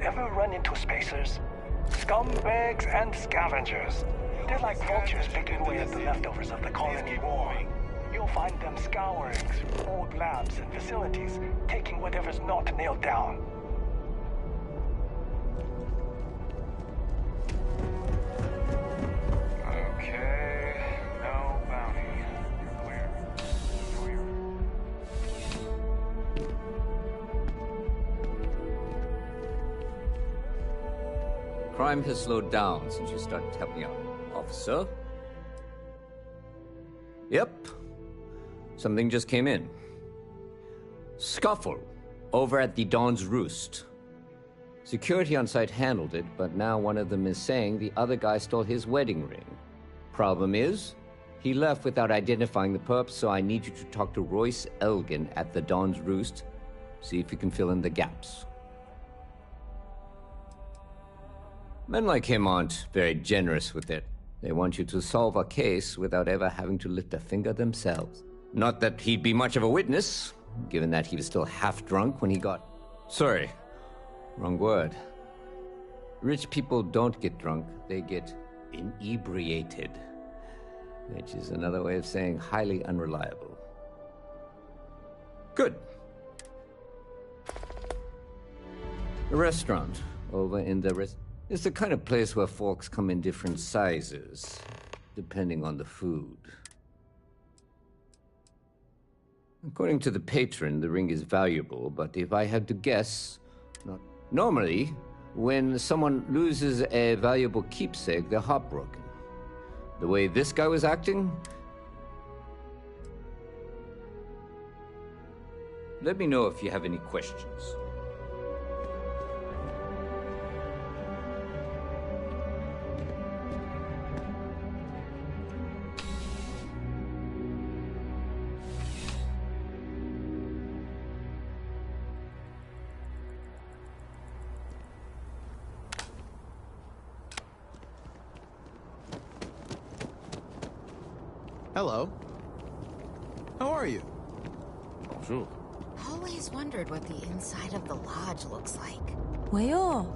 Ever run into spacers? Scumbags and scavengers. They're like vultures picking away at the leftovers of the colony war. You'll find them scouring through old labs and facilities, taking whatever's not nailed down. Okay, no bounty. You're clear. Crime has slowed down since you started helping out, officer. Yep. Something just came in. Scuffle over at the Dawn's Roost. Security on site handled it, but now one of them is saying the other guy stole his wedding ring. Problem is, he left without identifying the perp, so I need you to talk to Royce Elgin at the Dawn's Roost. See if you can fill in the gaps. Men like him aren't very generous with it. They want you to solve a case without ever having to lift a finger themselves. Not that he'd be much of a witness, given that he was still half drunk when he got... Sorry, wrong word. Rich people don't get drunk, they get inebriated. Which is another way of saying highly unreliable. Good. A restaurant over in the It's the kind of place where forks come in different sizes, depending on the food. According to the patron, the ring is valuable, but if I had to guess, normally, when someone loses a valuable keepsake, they're heartbroken. The way this guy was acting? Let me know if you have any questions. Hello. How are you? Bonjour. Always wondered what the inside of the lodge looks like. 왜요?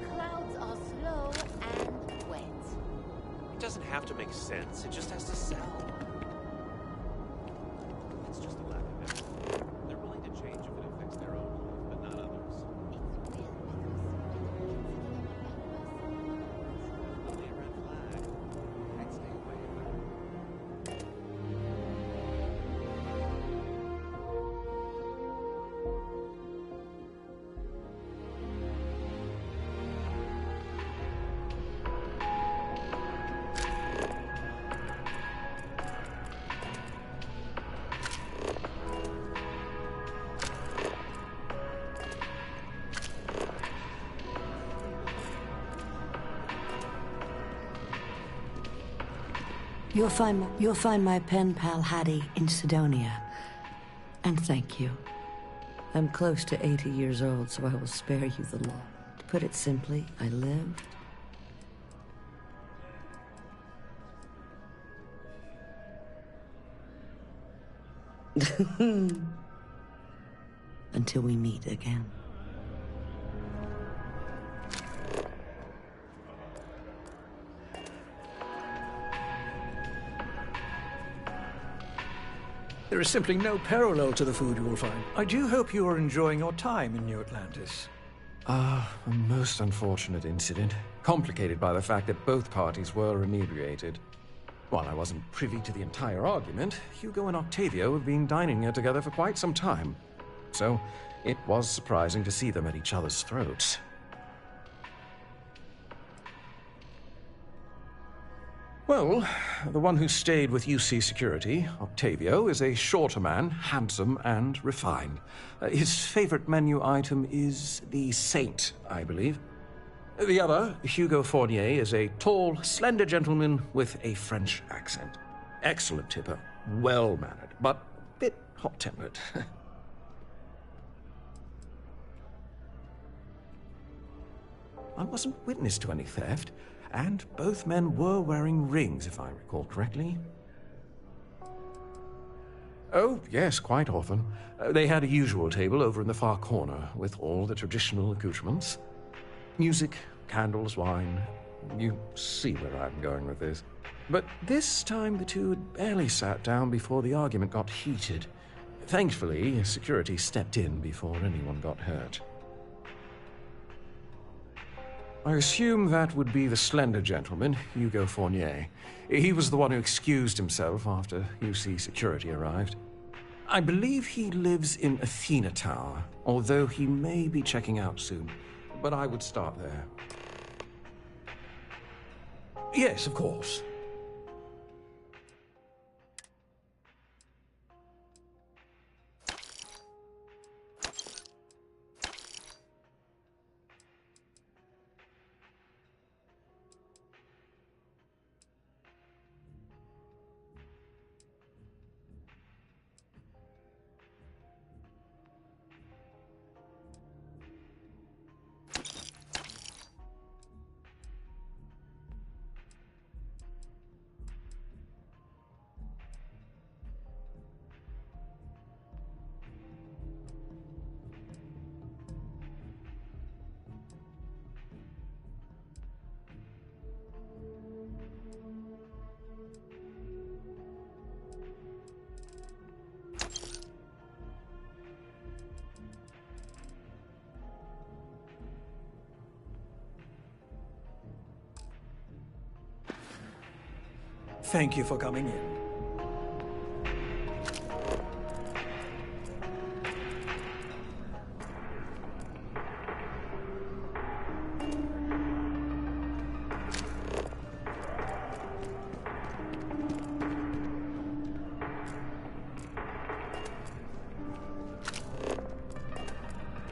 Clouds are slow and wet. It doesn't have to make sense. It just has to sell. It's just a lack of effort. They're willing to change if it affects their own life, but not others. Only a red flag. I'd stay away. You'll find my pen pal Hattie in Sidonia. And thank you. I'm close to 80 years old, so I will spare you the law. To put it simply, I lived. Until we meet again. There is simply no parallel to the food you will find. I do hope you are enjoying your time in New Atlantis. A most unfortunate incident, complicated by the fact that both parties were inebriated. While I wasn't privy to the entire argument, Hugo and Octavio have been dining here together for quite some time. So, it was surprising to see them at each other's throats. Well, the one who stayed with UC Security, Octavio, is a shorter man, handsome and refined. His favorite menu item is the Saint, I believe. The other, Hugo Fournier, is a tall, slender gentleman with a French accent. Excellent tipper, well-mannered, but a bit hot-tempered. I wasn't witness to any theft, and both men were wearing rings, if I recall correctly. Oh, yes, quite often. They had a usual table over in the far corner, with all the traditional accoutrements. Music, candles, wine. You see where I'm going with this. But this time the two had barely sat down before the argument got heated. Thankfully, security stepped in before anyone got hurt. I assume that would be the slender gentleman, Hugo Fournier. He was the one who excused himself after UC security arrived. I believe he lives in Athena Tower, although he may be checking out soon. But I would start there. Yes, of course. Thank you for coming in.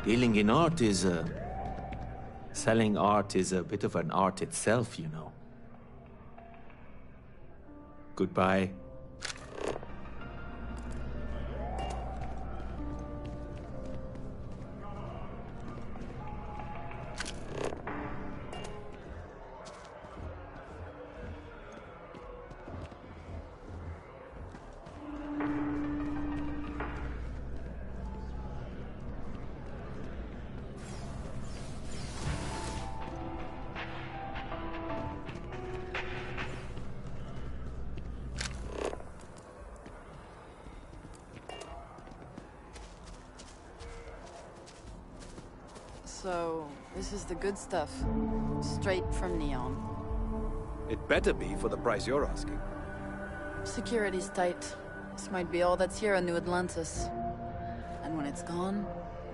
Dealing in art is selling art is a bit of an art itself, you know. Goodbye. So, this is the good stuff. Straight from Neon. It better be for the price you're asking. Security's tight. This might be all that's here in New Atlantis. And when it's gone,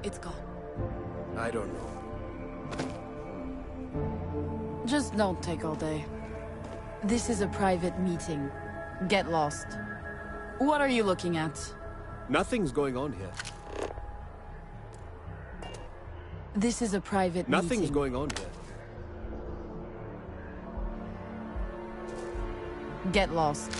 it's gone. I don't know. Just don't take all day. This is a private meeting. Get lost. What are you looking at? Nothing's going on here. This is a private Nothing's meeting. going on here. Get lost.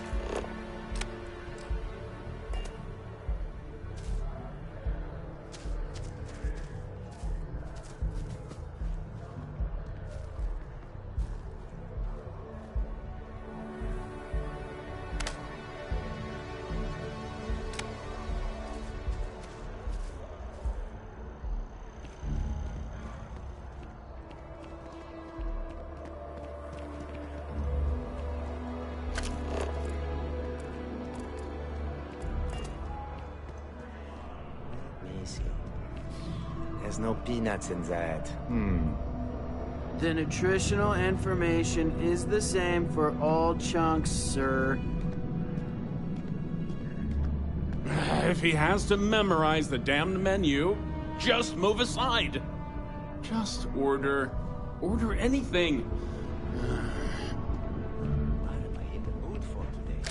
There's no peanuts in that. The nutritional information is the same for all chunks, sir. If he has to memorize the damned menu, just move aside. Just order anything. What am I in the mood for today?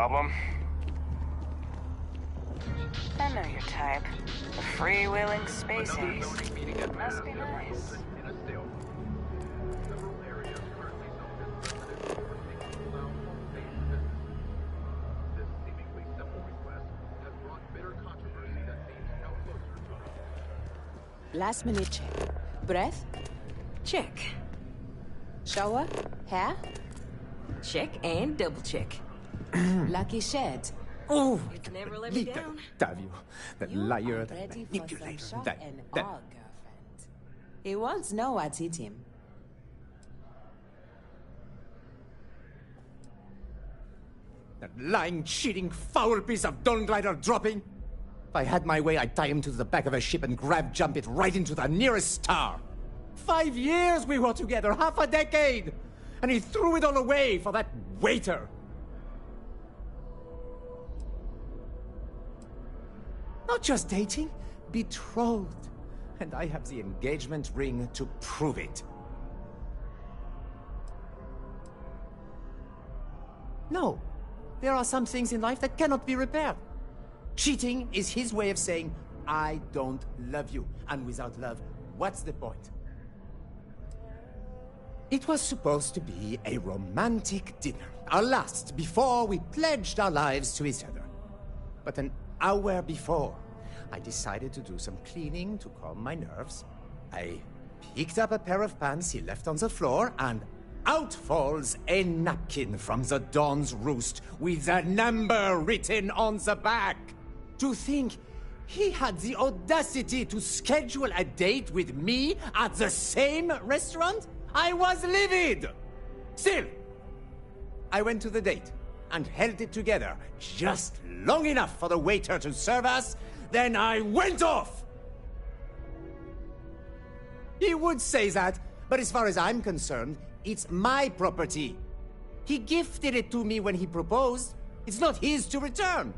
problem. I know your type. The freewheeling space ace. Must be nice. Last minute check. Breath? Check. Shower? Hair? Check and double check. Lucky shed. Oh! You can never let me down. Octavio, that You liar, are that ready for manipulator, some shot that... and our girlfriend. He wants know what's hit him. That lying, cheating, foul piece of Dawn Glider dropping. If I had my way, I'd tie him to the back of a ship and jump it right into the nearest star. 5 years we were together, half a decade! And he threw it all away for that waiter. Not just dating, betrothed. And I have the engagement ring to prove it. No. There are some things in life that cannot be repaired. Cheating is his way of saying, I don't love you. And without love, what's the point? It was supposed to be a romantic dinner. Our last, before we pledged our lives to each other. But an hour before, I decided to do some cleaning to calm my nerves. I picked up a pair of pants he left on the floor, and out falls a napkin from the Dawn's roost with a number written on the back. To think he had the audacity to schedule a date with me at the same restaurant? I was livid! Still, I went to the date and held it together just long enough for the waiter to serve us. Then I went off! He would say that, but as far as I'm concerned, it's my property. He gifted it to me when he proposed. It's not his to return.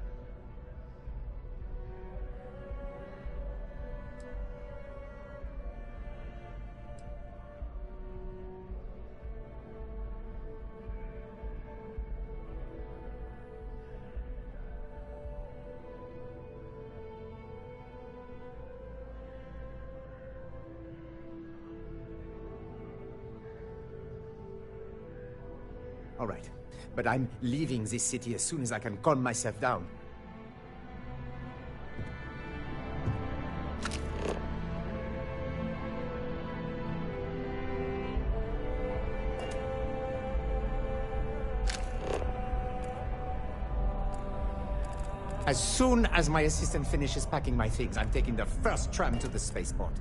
All right, but I'm leaving this city as soon as I can calm myself down. As soon as my assistant finishes packing my things, I'm taking the first tram to the spaceport.